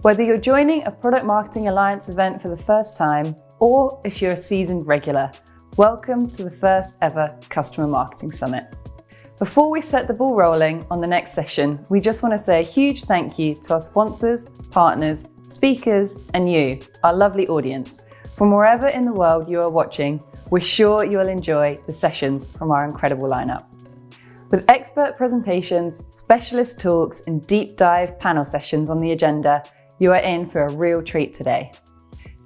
Whether you're joining a Product Marketing Alliance event for the first time, or if you're a seasoned regular, welcome to the first ever Customer Marketing Summit. Before we set the ball rolling on the next session, we just want to say a huge thank you to our sponsors, partners, speakers, and you, our lovely audience. From wherever in the world you are watching, we're sure you'll enjoy the sessions from our incredible lineup. With expert presentations, specialist talks, and deep dive panel sessions on the agenda, you are in for a real treat today.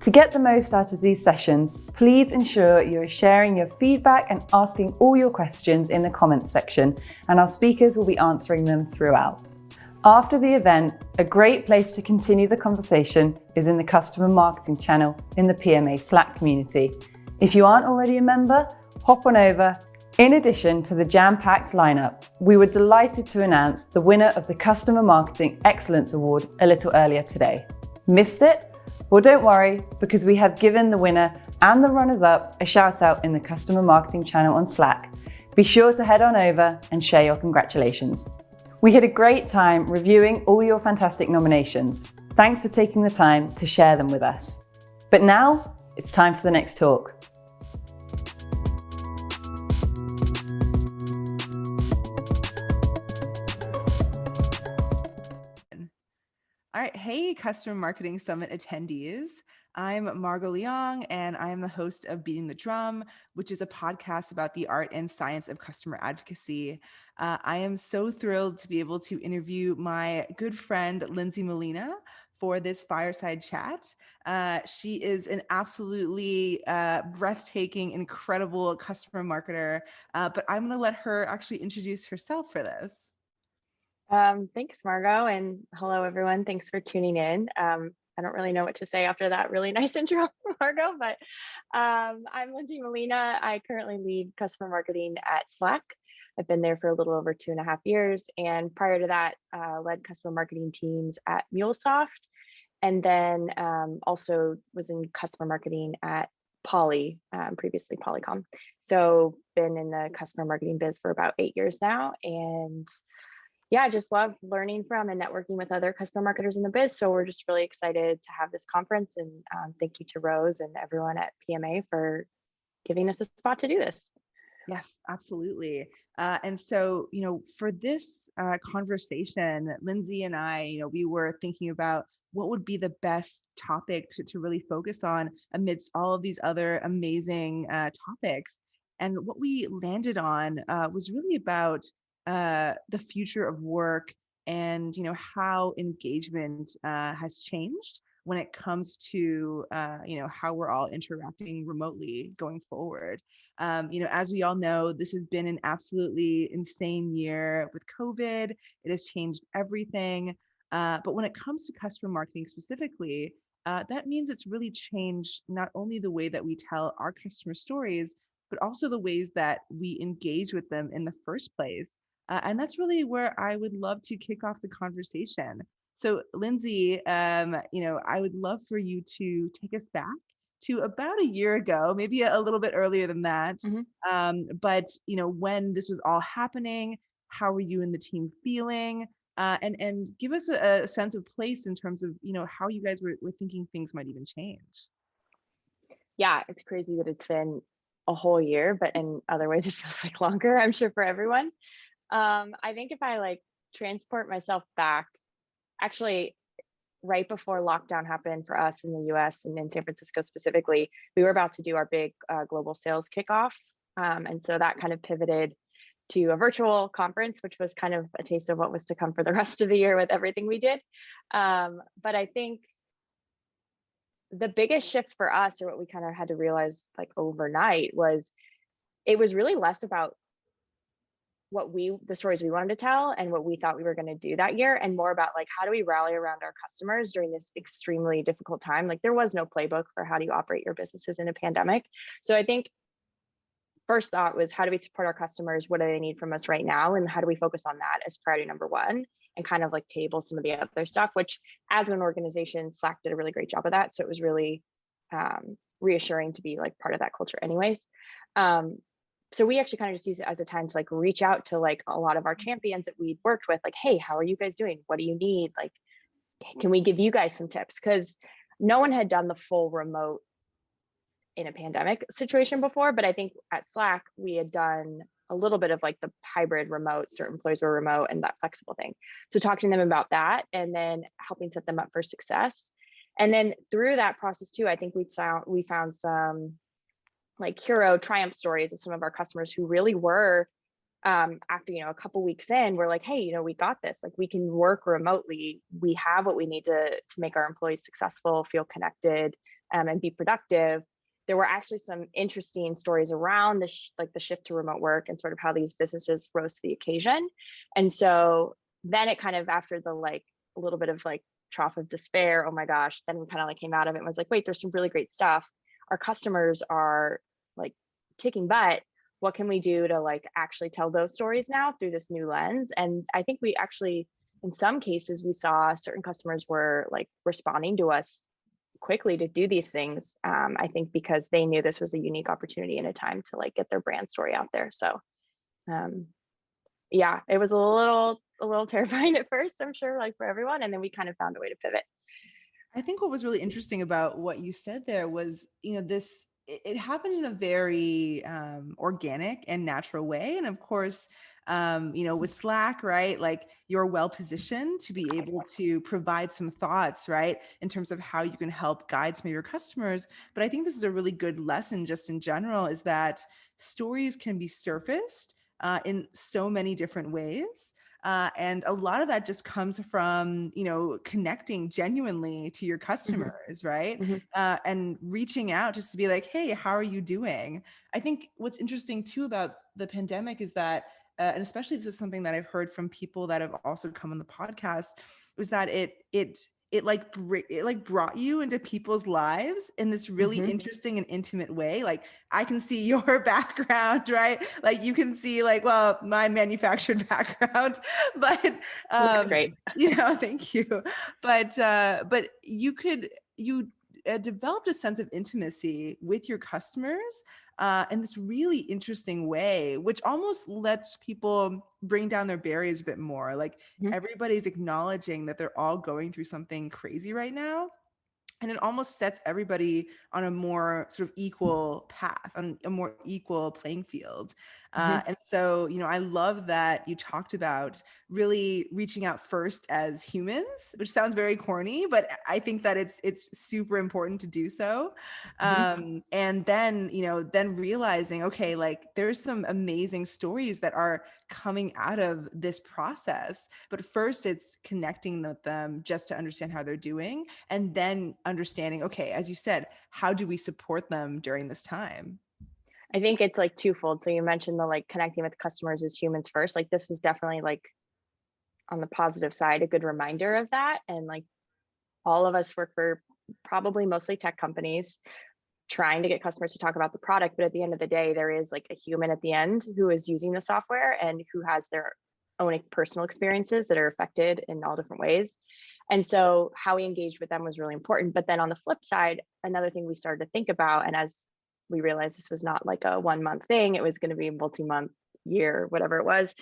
To get the most out of these sessions, please ensure you are sharing your feedback and asking all your questions in the comments section, and our speakers will be answering them throughout. After the event, a great place to continue the conversation is in the customer marketing channel in the PMA Slack community. If you aren't already a member, hop on over. In addition to the jam-packed lineup, we were delighted to announce the winner of the Customer Marketing Excellence Award a little earlier today. Missed it? Well, don't worry, because we have given the winner and the runners-up a shout out in the Customer Marketing channel on Slack. Be sure to head on over and share your congratulations. We had a great time reviewing all your fantastic nominations. Thanks for taking the time to share them with us. But now, it's time for the next talk. All right, hey, Customer Marketing Summit attendees. I'm Margot Leong, and I am the host of Beating the Drum, which is a podcast about the art and science of customer advocacy. I am so thrilled to be able to interview my good friend, Lindsay Molina, for this fireside chat. She is an absolutely breathtaking, incredible customer marketer, but I'm going to let her actually introduce herself for this. Thanks, Margot, and hello, everyone. Thanks for tuning in. I don't really know what to say after that really nice intro, Margot, but I'm Lindsay Molina. I currently lead customer marketing at Slack. I've been there for a little over 2.5 years, and prior to that, led customer marketing teams at MuleSoft, and then also was in customer marketing at Poly, previously Polycom. So been in the customer marketing biz for about 8 years now, and yeah, I just love learning from and networking with other customer marketers in the biz. So we're just really excited to have this conference, and thank you to Rose and everyone at PMA for giving us a spot to do this. Yes, absolutely. And so, for this conversation, Lindsay and I, we were thinking about what would be the best topic to really focus on amidst all of these other amazing topics. And what we landed on was really about the future of work and how engagement has changed when it comes to how we're all interacting remotely going forward. As we all know, this has been an absolutely insane year with COVID. It has changed everything. But when it comes to customer marketing specifically, that means it's really changed not only the way that we tell our customer stories, but also the ways that we engage with them in the first place. And that's really where I would love to kick off the conversation. So, Lindsay, I would love for you to take us back to about a year ago, maybe a little bit earlier than that. Mm-hmm. But when this was all happening, how were you and the team feeling? And give us a sense of place in terms of how you guys were thinking things might even change. Yeah, it's crazy that it's been a whole year, but in other ways it feels like longer, I'm sure, for everyone. I think if I transport myself back, actually right before lockdown happened for us in the US and in San Francisco specifically, we were about to do our big global sales kickoff. And so that kind of pivoted to a virtual conference, which was kind of a taste of what was to come for the rest of the year with everything we did. But I think the biggest shift for us, or what we kind of had to realize overnight, was it was really less about the stories we wanted to tell and what we thought we were going to do that year, and more about how do we rally around our customers during this extremely difficult time. There was no playbook for how do you operate your businesses in a pandemic. So I think first thought was, how do we support our customers? What do they need from us right now? And how do we focus on that as priority number one, and kind of table some of the other stuff, which as an organization, Slack did a really great job of that. So it was really reassuring to be part of that culture anyways. So we actually kind of just use it as a time to reach out to a lot of our champions that we'd worked with, hey, how are you guys doing? What do you need? can we give you guys some tips? Because no one had done the full remote in a pandemic situation before, but I think at Slack, we had done a little bit of like the hybrid remote, certain employees were remote and that flexible thing. So talking to them about that and then helping set them up for success. And then through that process too, I think we found some like hero triumph stories of some of our customers who really were after, a couple weeks in, we're like, hey, we got this, like we can work remotely. We have what we need to make our employees successful, feel connected, and be productive. There were actually some interesting stories around the shift to remote work and sort of how these businesses rose to the occasion. And so then it kind of, after the like a little bit of like trough of despair, oh my gosh, then we kind of like came out of it and was like, wait, there's some really great stuff. Our customers are like kicking butt. What can we do to like actually tell those stories now through this new lens? And I think we actually, in some cases, we saw certain customers were like responding to us quickly to do these things. I think because they knew this was a unique opportunity and a time to like get their brand story out there. So yeah, it was a little terrifying at first, I'm sure, like for everyone. And then we kind of found a way to pivot. I think what was really interesting about what you said there was, it happened in a very organic and natural way. And of course, with Slack, right, like you're well positioned to be able to provide some thoughts, right, in terms of how you can help guide some of your customers. But I think this is a really good lesson just in general, is that stories can be surfaced in so many different ways. And a lot of that just comes from, connecting genuinely to your customers, right? And reaching out just to be like, hey, how are you doing? I think what's interesting too about the pandemic is that, and especially this is something that I've heard from people that have also come on the podcast, is that it brought you into people's lives in this really interesting and intimate way. Like I can see your background, right? Like you can see like, well, my manufactured background, but Looks great. Thank you. But you developed a sense of intimacy with your customers in this really interesting way, which almost lets people bring down their barriers a bit more. Like everybody's acknowledging that they're all going through something crazy right now. And it almost sets everybody on a more sort of equal path, on a more equal playing field. And so, I love that you talked about really reaching out first as humans, which sounds very corny, but I think that it's super important to do so. And then, then realizing, okay, like there's some amazing stories that are coming out of this process. But first it's connecting with them just to understand how they're doing. And then understanding, okay, as you said, how do we support them during this time? I think it's like twofold. So you mentioned the like connecting with customers as humans first. Like this was definitely like on the positive side, a good reminder of that. And like all of us work for probably mostly tech companies trying to get customers to talk about the product. But at the end of the day, there is like a human at the end who is using the software and who has their own personal experiences that are affected in all different ways. And so how we engaged with them was really important. But then on the flip side, another thing we started to think about, and as we realized this was not like a 1 month thing, it was going to be a multi-month, year, whatever it was,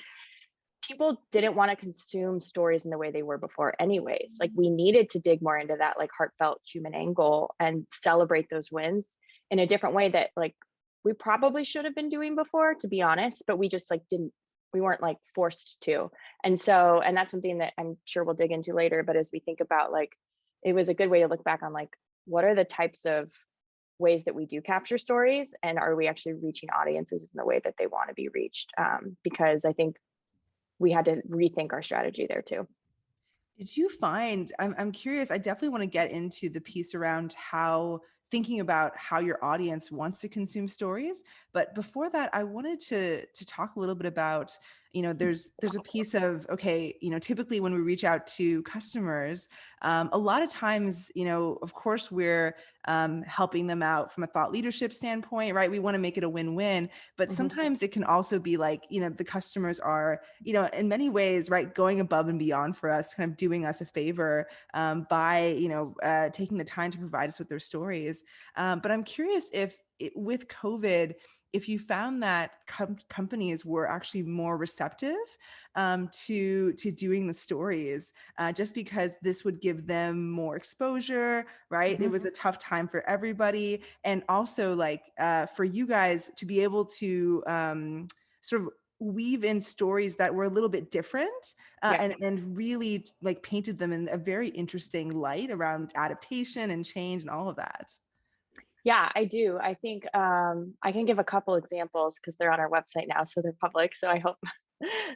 people didn't want to consume stories in the way they were before anyways. Like we needed to dig more into that like heartfelt human angle and celebrate those wins in a different way that like we probably should have been doing before, to be honest, but we just like we weren't like forced to. And that's something that I'm sure we'll dig into later, but as we think about like, it was a good way to look back on like, what are the types of ways that we do capture stories, and are we actually reaching audiences in the way that they want to be reached? Because I think we had to rethink our strategy there too. Did you find, I'm curious, I definitely want to get into the piece around thinking about how your audience wants to consume stories. But before that, I wanted to talk a little bit about, there's a piece of, okay, typically when we reach out to customers, a lot of times, of course, we're helping them out from a thought leadership standpoint, right? We want to make it a win-win, but sometimes it can also be like, the customers are, in many ways, right, going above and beyond for us, kind of doing us a favor by, taking the time to provide us with their stories. But I'm curious if with COVID, if you found that companies were actually more receptive to doing the stories, just because this would give them more exposure, right? It was a tough time for everybody, and also like for you guys to be able to sort of weave in stories that were a little bit different, and really like painted them in a very interesting light around adaptation and change and all of that. Yeah, I do. I think I can give a couple examples because they're on our website now, so they're public. So I hope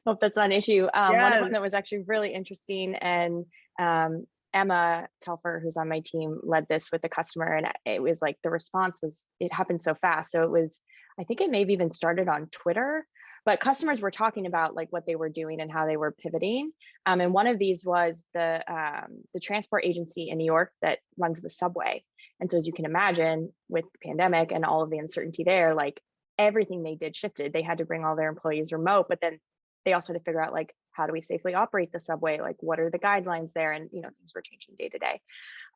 hope that's not an issue. One of them Yes. that was actually really interesting, and Emma Telfer, who's on my team, led this with the customer, and it was like the response was, it happened so fast. So it was, I think it maybe even started on Twitter, but customers were talking about like what they were doing and how they were pivoting. And one of these was the transport agency in New York that runs the subway. And so as you can imagine, with the pandemic and all of the uncertainty there, like everything they did shifted. They had to bring all their employees remote, but then they also had to figure out like, how do we safely operate the subway? Like, what are the guidelines there? And, you know, things were changing day to day.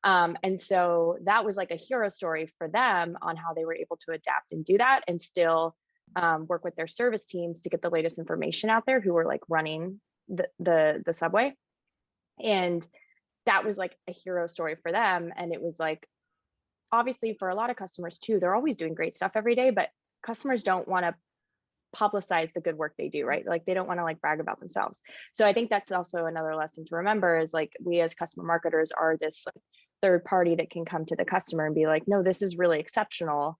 And so that was like a hero story for them on how they were able to adapt and do that and still work with their service teams to get the latest information out there, who were like running the subway. And that was like a hero story for them. And it was like, obviously for a lot of customers too, they're always doing great stuff every day, but customers don't want to publicize the good work they do, right? Like they don't want to like brag about themselves. So I think that's also another lesson to remember, is like we as customer marketers are this like third party that can come to the customer and be like, no, this is really exceptional.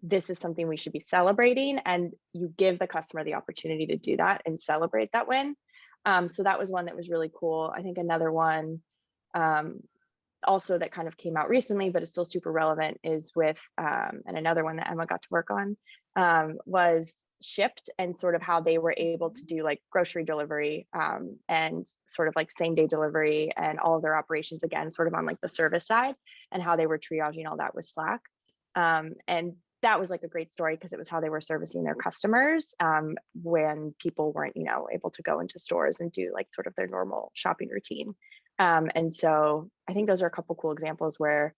This is something we should be celebrating. And you give the customer the opportunity to do that and celebrate that win. So that was one that was really cool. I think another one also that kind of came out recently, but is still super relevant, is with, and another one that Emma got to work on, was Shipt, and sort of how they were able to do like grocery delivery and sort of like same day delivery and all of their operations, again, sort of on like the service side, and how they were triaging all that with Slack. And that was like a great story because it was how they were servicing their customers when people weren't, you know, able to go into stores and do like sort of their normal shopping routine. And so I think those are a couple cool examples where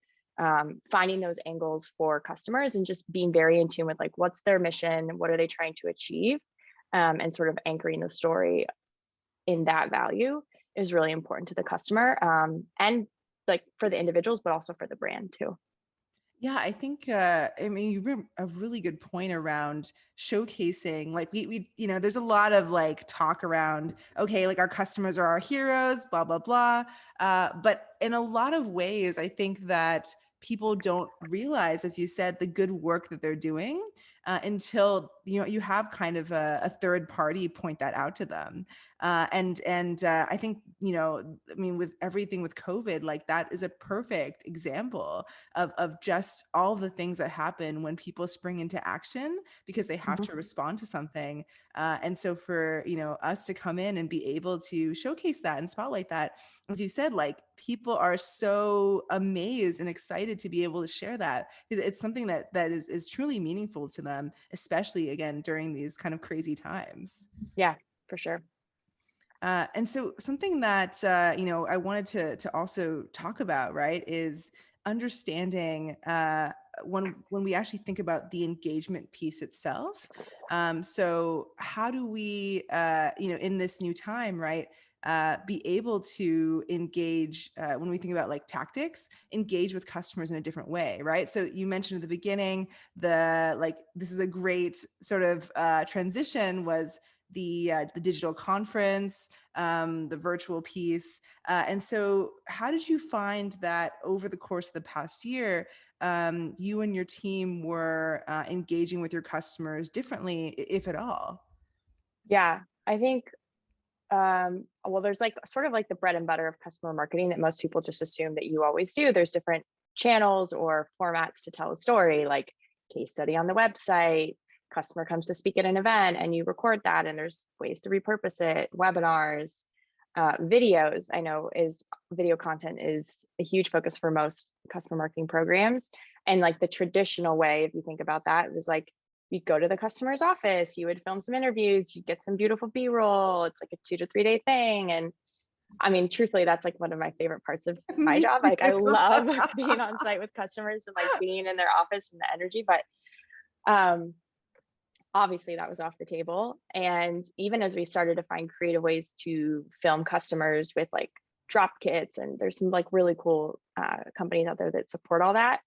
finding those angles for customers and just being very in tune with like, what's their mission, what are they trying to achieve, and sort of anchoring the story in that value is really important to the customer, and like for the individuals, but also for the brand too. Yeah, I think, I mean, you bring a really good point around showcasing, like we, you know, there's a lot of like talk around, okay, like our customers are our heroes, blah, blah, blah. But in a lot of ways, I think that people don't realize, as you said, the good work that they're doing until, you know, you have kind of a third party point that out to them. And I think, you know, I mean, with everything with COVID, like that is a perfect example of just all the things that happen when people spring into action because they have to respond to something. And so for, you know, us to come in and be able to showcase that and spotlight that, as you said, like people are so amazed and excited to be able to share that because it's something that is truly meaningful to them, especially again during these kind of crazy times. Yeah, for sure. And so something that, you know, I wanted to also talk about, right, is understanding when we actually think about the engagement piece itself. So how do we, you know, in this new time, right, be able to engage when we think about like tactics, engage with customers in a different way, right? So you mentioned at the beginning, like, this is a great sort of transition was the digital conference, the virtual piece. And so how did you find that over the course of the past year, you and your team were engaging with your customers differently, if at all? Yeah, I think, well, there's like sort of like the bread and butter of customer marketing that most people just assume that you always do. There's different channels or formats to tell a story, like case study on the website, customer comes to speak at an event and you record that, and there's ways to repurpose it, webinars, videos. I know is video content is a huge focus for most customer marketing programs. And like the traditional way, if you think about that, it was like you'd go to the customer's office, you would film some interviews, you'd get some beautiful B-roll. It's like a 2 to 3 day thing. And I mean, truthfully, that's like one of my favorite parts of my Me job. Like I too. love being on site with customers and like being in their office and the energy. But obviously that was off the table. And even as we started to find creative ways to film customers with like drop kits, and there's some like really cool companies out there that support all that,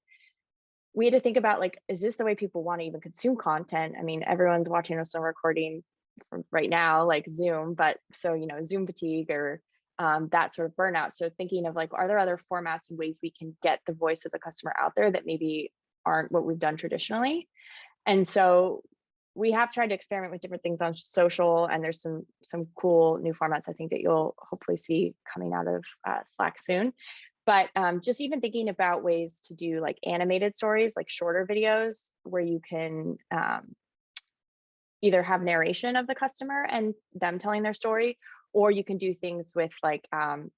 we had to think about like, is this the way people want to even consume content? I mean, everyone's watching us on recording from right now, like Zoom, but so, Zoom fatigue or that sort of burnout. So thinking of like, are there other formats and ways we can get the voice of the customer out there that maybe aren't what we've done traditionally? And so we have tried to experiment with different things on social, and there's some cool new formats I think that you'll hopefully see coming out of Slack soon. But just even thinking about ways to do like animated stories, like shorter videos where you can either have narration of the customer and them telling their story, or you can do things with like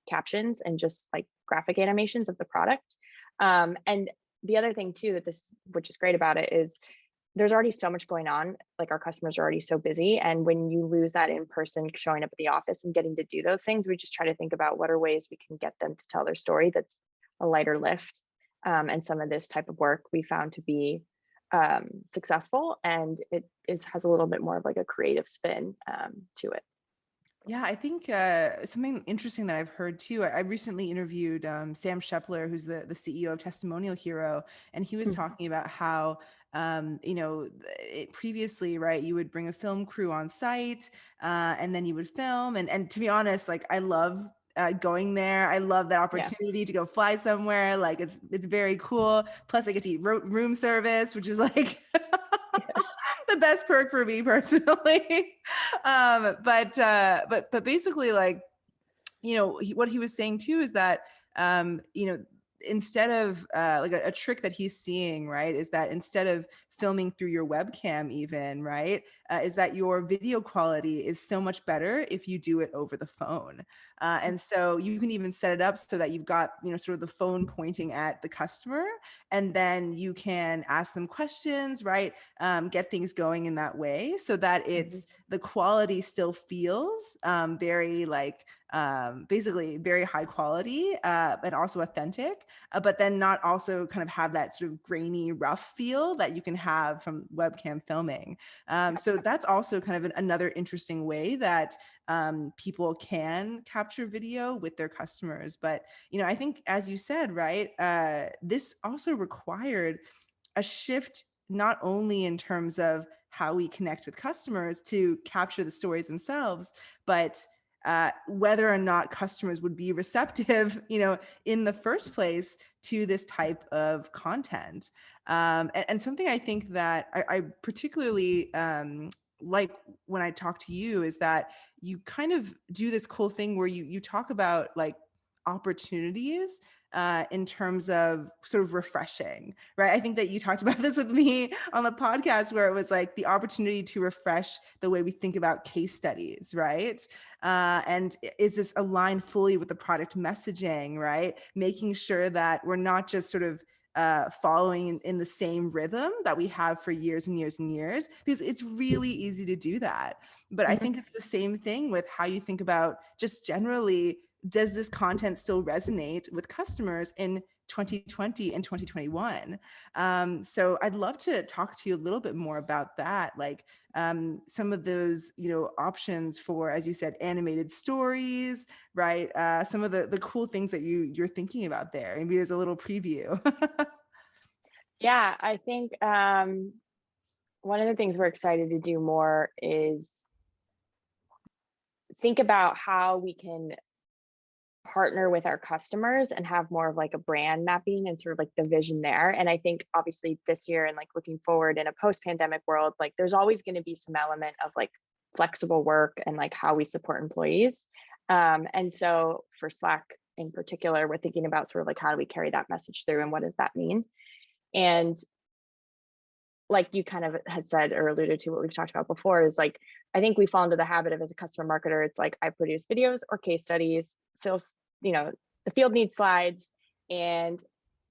captions and just like graphic animations of the product. And the other thing too, which is great about it, is there's already so much going on. Like our customers are already so busy. And when you lose that in person showing up at the office and getting to do those things, we just try to think about what are ways we can get them to tell their story that's a lighter lift. And some of this type of work we found to be successful, and it has a little bit more of like a creative spin to it. Yeah, I think something interesting that I've heard too. I recently interviewed Sam Shepler, who's the CEO of Testimonial Hero, and he was talking about how previously, right, you would bring a film crew on site, and then you would film. And to be honest, like I love going there. I love that opportunity to go fly somewhere. Like it's very cool. Plus, I get to eat room service, which is like the best perk for me personally. But basically, like, what he was saying too is that instead of like a trick that he's seeing, right, is that instead of filming through your webcam even, right, is that your video quality is so much better if you do it over the phone. And so you can even set it up so that you've got, sort of the phone pointing at the customer, and then you can ask them questions, right? Get things going in that way so that it's the quality still feels very like basically very high quality and also authentic, but then not also kind of have that sort of grainy, rough feel that you can have from webcam filming. So that's also kind of another interesting way that people can capture video with their customers. But, I think, as you said, right, this also required a shift, not only in terms of how we connect with customers to capture the stories themselves, but whether or not customers would be receptive, in the first place to this type of content. And something I think that I particularly like when I talk to you is that you kind of do this cool thing where you talk about like opportunities in terms of sort of refreshing, right? I think that you talked about this with me on the podcast, where it was like the opportunity to refresh the way we think about case studies, right? And is this aligned fully with the product messaging, right? Making sure that we're not just sort of following in the same rhythm that we have for years and years and years, because it's really easy to do that. But I think it's the same thing with how you think about just generally, does this content still resonate with customers in 2020 and 2021? So I'd love to talk to you a little bit more about that, like some of those, options for, as you said, animated stories, right? Some of the cool things that you're thinking about there. Maybe there's a little preview. Yeah, I think one of the things we're excited to do more is think about how we can partner with our customers and have more of like a brand mapping and sort of like the vision there. And I think obviously this year and like looking forward in a post-pandemic world, like there's always going to be some element of like flexible work and like how we support employees. And so for Slack in particular, we're thinking about sort of like how do we carry that message through and what does that mean? And like you kind of had said or alluded to what we've talked about before is like, I think we fall into the habit of, as a customer marketer, it's like I produce videos or case studies. So, the field needs slides and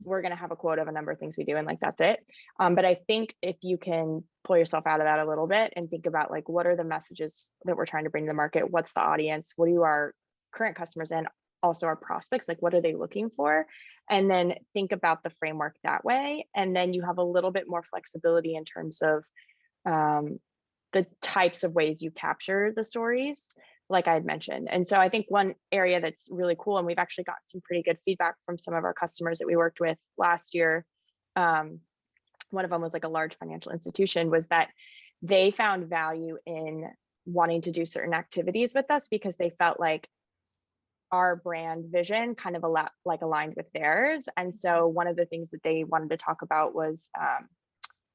we're going to have a quote of a number of things we do. And like, that's it. But I think if you can pull yourself out of that a little bit and think about like, what are the messages that we're trying to bring to the market? What's the audience? What do our current customers and also our prospects, like what are they looking for? And then think about the framework that way. And then you have a little bit more flexibility in terms of the types of ways you capture the stories, like I had mentioned. And so I think one area that's really cool, and we've actually gotten some pretty good feedback from some of our customers that we worked with last year. One of them was like a large financial institution, was that they found value in wanting to do certain activities with us because they felt like our brand vision kind of aligned with theirs. And so one of the things that they wanted to talk about was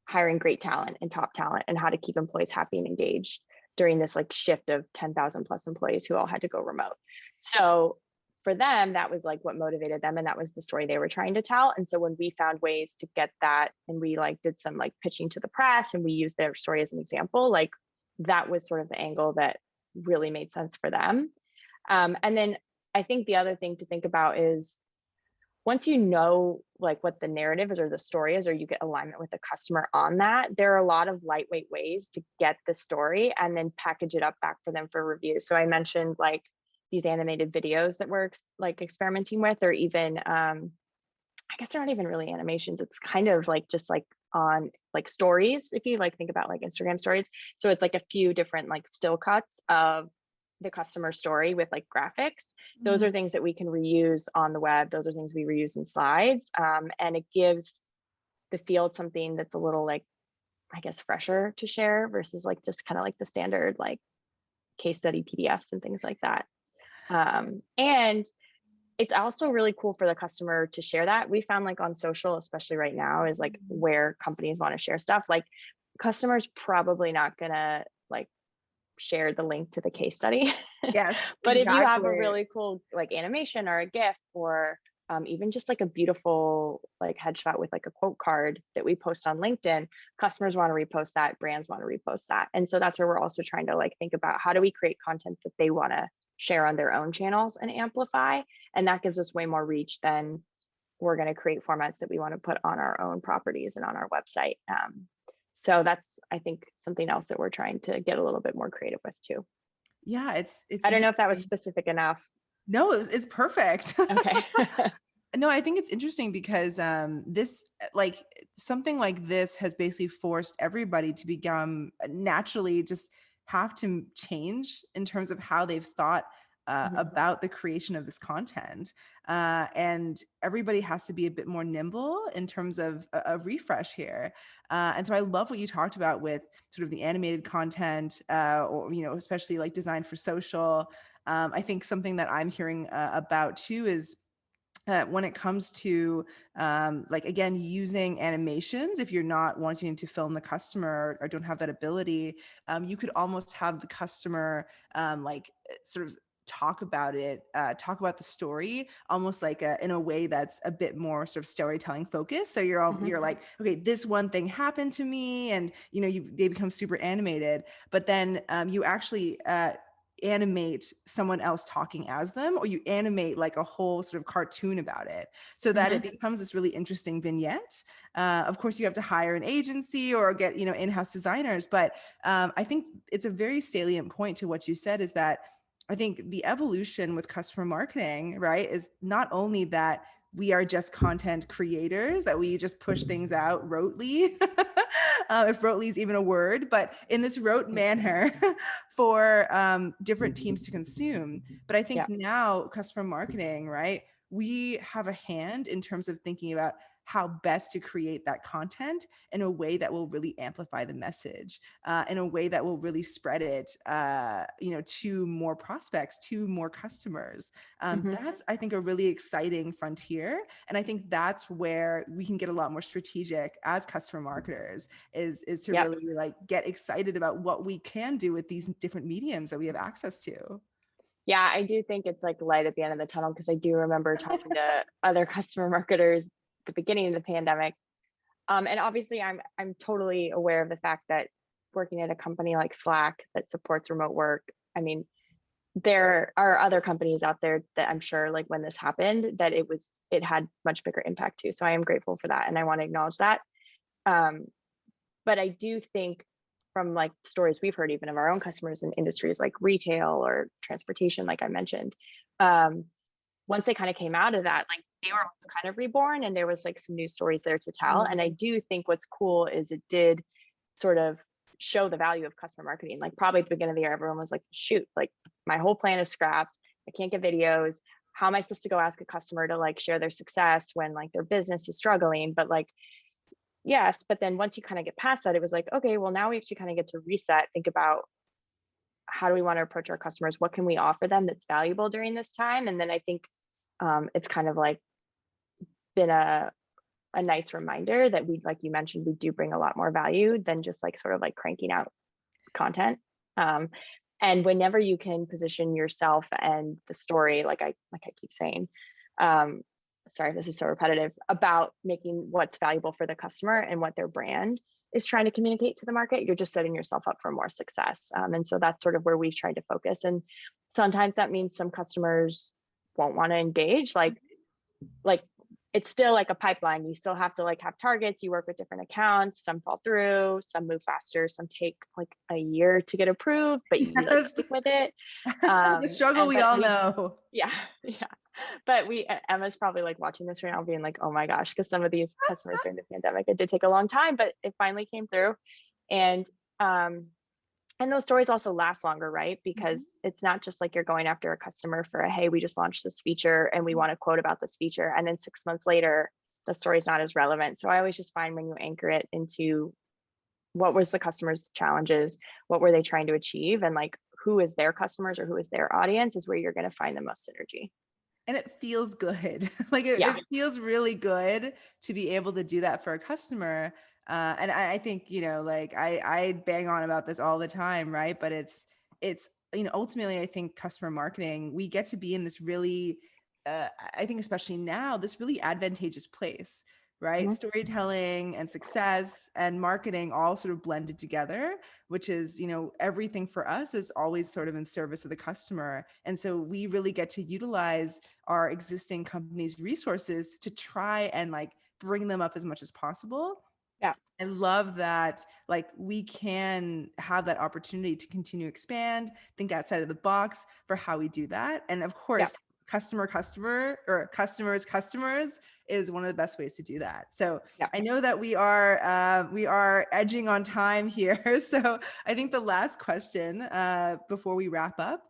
hiring great talent and top talent, and how to keep employees happy and engaged during this like shift of 10,000 plus employees who all had to go remote. So for them, that was like what motivated them, and that was the story they were trying to tell. And so when we found ways to get that, and we like did some like pitching to the press, and we used their story as an example, like that was sort of the angle that really made sense for them. And then I think the other thing to think about is, once you know like what the narrative is or the story is, or you get alignment with the customer on that, there are a lot of lightweight ways to get the story and then package it up back for them for review. So I mentioned like these animated videos that we're like experimenting with, or even I guess they're not even really animations. It's kind of like just like on like stories, if you like think about like Instagram stories. So it's like a few different like still cuts of the customer story with like graphics. Those are things that we can reuse on the web. Those are things we reuse in slides. And it gives the field something that's a little like, I guess, fresher to share versus like just kind of like the standard like case study PDFs and things like that. And it's also really cool for the customer to share that. We found like on social, especially right now, is like where companies want to share stuff. Like customers probably not gonna like share the link to the case study. Yes. But if you have a exactly. really cool like animation or a GIF, or even just like a beautiful like headshot with like a quote card that we post on LinkedIn, customers want to repost that, brands want to repost that. And so that's where we're also trying to like think about, how do we create content that they want to share on their own channels and amplify? And that gives us way more reach than we're going to create formats that we want to put on our own properties and on our website. So that's, I think, something else that we're trying to get a little bit more creative with too. Yeah, it's I don't know if that was interesting. specific enough. No, it's perfect. Okay. No, I think it's interesting because this, like something like this has basically forced everybody to become naturally just have to change in terms of how they've thought about the creation of this content. And everybody has to be a bit more nimble in terms of a refresh here. And so I love what you talked about with sort of the animated content, or, you know, especially like designed for social. I think something that I'm hearing about too is when it comes to like, again, using animations, if you're not wanting to film the customer or don't have that ability, you could almost have the customer like sort of talk about it, talk about the story, almost like in a way that's a bit more sort of storytelling focused. So you're like, okay, this one thing happened to me, and you know, they become super animated, but then you actually animate someone else talking as them, or you animate like a whole sort of cartoon about it, so that it becomes this really interesting vignette. Of course, you have to hire an agency or get, you know, in-house designers, but I think it's a very salient point to what you said, is that I think the evolution with customer marketing, right, is not only that we are just content creators, that we just push things out rotely, if rotely is even a word, but in this rote manner for different teams to consume. But I think now customer marketing, right, we have a hand in terms of thinking about how best to create that content in a way that will really amplify the message, in a way that will really spread it, you know, to more prospects, to more customers. That's, I think, a really exciting frontier. And I think that's where we can get a lot more strategic as customer marketers, is to really like get excited about what we can do with these different mediums that we have access to. Yeah, I do think it's like light at the end of the tunnel, because I do remember talking to other customer marketers at the beginning of the pandemic. And obviously I'm totally aware of the fact that working at a company like Slack that supports remote work, I mean, there are other companies out there that I'm sure, like when this happened, that it had much bigger impact too. So I am grateful for that, and I want to acknowledge that. But I do think, from like stories we've heard even of our own customers in industries like retail or transportation, like I mentioned, once they kind of came out of that, like they were also kind of reborn, and there was like some new stories there to tell. And I do think what's cool is it did sort of show the value of customer marketing. Like probably at the beginning of the year, everyone was like, shoot, like my whole plan is scrapped. I can't get videos. How am I supposed to go ask a customer to like share their success when like their business is struggling? But like, yes, but then once you kind of get past that, it was like, okay, well now we actually kind of get to reset, think about how do we want to approach our customers? What can we offer them that's valuable during this time? And then I think it's kind of like been a nice reminder that we, like you mentioned, we do bring a lot more value than just like sort of like cranking out content. And whenever you can position yourself and the story, like I keep saying, sorry, this is so repetitive, about making what's valuable for the customer and what their brand is trying to communicate to the market, you're just setting yourself up for more success. And so that's sort of where we've tried to focus. And sometimes that means some customers won't want to engage, like it's still like a pipeline. You still have to like have targets. You work with different accounts. Some fall through, some move faster, some take like a year to get approved, but you like stick with it. The struggle we all know. Yeah. But Emma's probably like watching this right now being like, oh my gosh, because some of these customers during the pandemic, it did take a long time, but it finally came through. And those stories also last longer, right? Because it's not just like you're going after a customer for hey, we just launched this feature and we want to quote about this feature. And then 6 months later, the story's not as relevant. So I always just find when you anchor it into what was the customer's challenges, what were they trying to achieve, and like who is their customers or who is their audience is where you're going to find the most synergy. And it feels good. Like it feels really good to be able to do that for a customer. And I think, like I bang on about this all the time, right? But it's, ultimately, I think customer marketing, we get to be in this really, I think especially now, this really advantageous place, right? Storytelling and success and marketing all sort of blended together, which is, everything for us is always sort of in service of the customer. And so we really get to utilize our existing company's resources to try and like bring them up as much as possible. Yeah. I love that, like we can have that opportunity to continue to expand, think outside of the box for how we do that. And of course, customer or customers is one of the best ways to do that. So I know that we are edging on time here. So I think the last question before we wrap up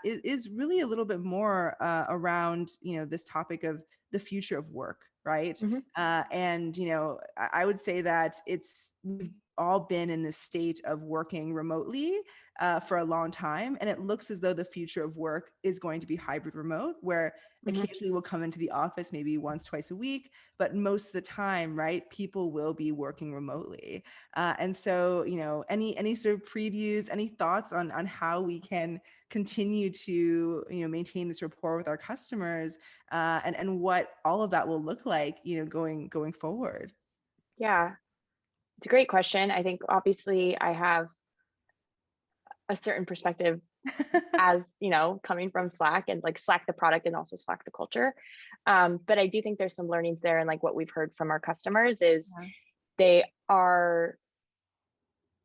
is really a little bit more around, this topic of the future of work, right? And, I would say that we've all been in this state of working remotely for a long time. And it looks as though the future of work is going to be hybrid remote, where occasionally we'll come into the office maybe once, twice a week, but most of the time, right, people will be working remotely. And so, any sort of previews, any thoughts on how we can continue to, maintain this rapport with our customers and what all of that will look like, going forward? Yeah, it's a great question. I think obviously I have a certain perspective as, coming from Slack and like Slack the product and also Slack the culture. But I do think there's some learnings there. And like what we've heard from our customers is they are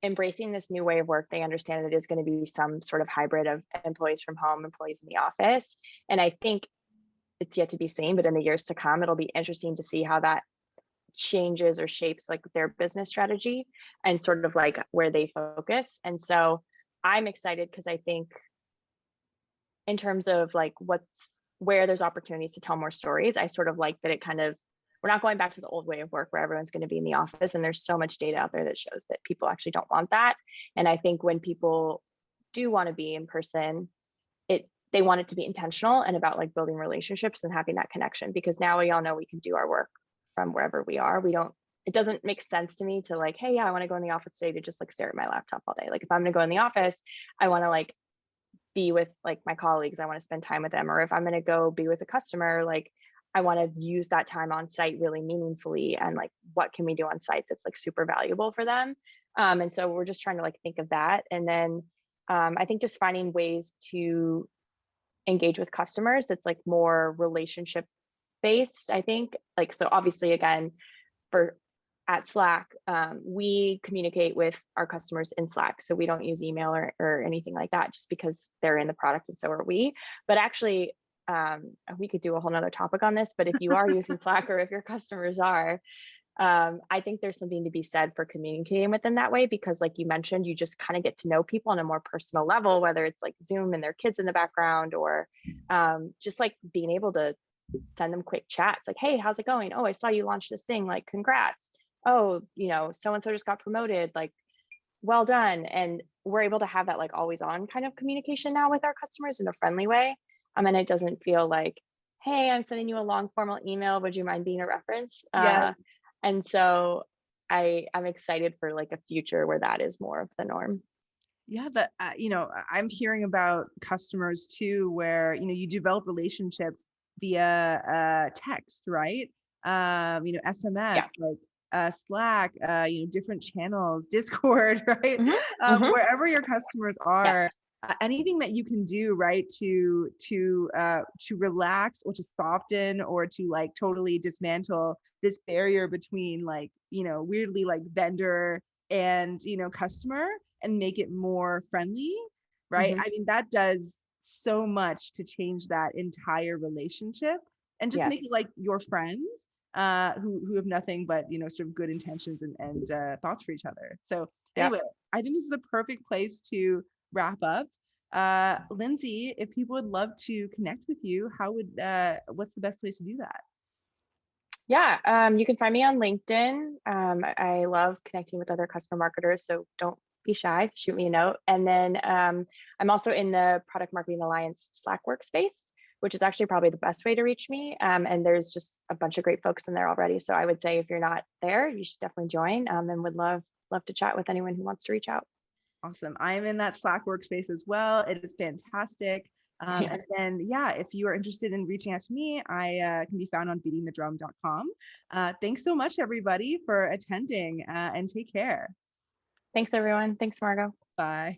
embracing this new way of work. They understand that it is going to be some sort of hybrid of employees from home, employees in the office. And I think it's yet to be seen, but in the years to come, it'll be interesting to see how that changes or shapes like their business strategy and sort of like where they focus. And so I'm excited because I think in terms of like where there's opportunities to tell more stories, I sort of like that it kind of, we're not going back to the old way of work where everyone's going to be in the office. And there's so much data out there that shows that people actually don't want that. And I think when people do want to be in person, they want it to be intentional and about like building relationships and having that connection, because now we all know we can do our work from wherever we are. It doesn't make sense to me to like, hey, yeah, I want to go in the office today to just like stare at my laptop all day. Like if I'm going to go in the office, I want to like be with like my colleagues. I want to spend time with them. Or if I'm going to go be with a customer, like I want to use that time on site really meaningfully. And like, what can we do on site that's like super valuable for them? And so we're just trying to like think of that. And then I think just finding ways to engage with customers that's like more relationship based. I think like, so obviously again, at Slack, we communicate with our customers in Slack. So we don't use email or anything like that, just because they're in the product and so are we. But actually, we could do a whole nother topic on this, but if you are using Slack or if your customers are, I think there's something to be said for communicating with them that way, because like you mentioned, you just kind of get to know people on a more personal level, whether it's like Zoom and their kids in the background, or just like being able to send them quick chats like, hey, how's it going? Oh, I saw you launched this thing, like congrats. Oh, so and so just got promoted, like well done. And we're able to have that like always on kind of communication now with our customers in a friendly way. And it doesn't feel like, hey, I'm sending you a long formal email, would you mind being a reference? Yeah. And so I'm excited for like a future where that is more of the norm. Yeah, that I'm hearing about customers too, where you develop relationships via text, right? SMS, Yeah. like Slack, different channels, Discord, right? Hmm. Hmm. Wherever your customers are, Yes. anything that you can do, right, to relax or to soften or to like totally dismantle this barrier between like weirdly like vendor and customer, and make it more friendly, right? Hmm. I mean, that does so much to change that entire relationship and just make Yes. it like your friends who have nothing but sort of good intentions and thoughts for each other. So Yep. anyway, I think this is a perfect place to wrap up. Lindsay, if people would love to connect with you, what's the best place to do that? Yeah, you can find me on LinkedIn. I love connecting with other customer marketers, so don't be shy. Shoot me a note. And then I'm also in the Product Marketing Alliance Slack workspace, which is actually probably the best way to reach me. And there's just a bunch of great folks in there already. So I would say if you're not there, you should definitely join. And would love to chat with anyone who wants to reach out. Awesome. I'm in that Slack workspace as well. It is fantastic. Yeah. And then, yeah, if you are interested in reaching out to me, I can be found on beatingthedrum.com. Thanks so much, everybody, for attending and take care. Thanks, everyone. Thanks, Margot. Bye.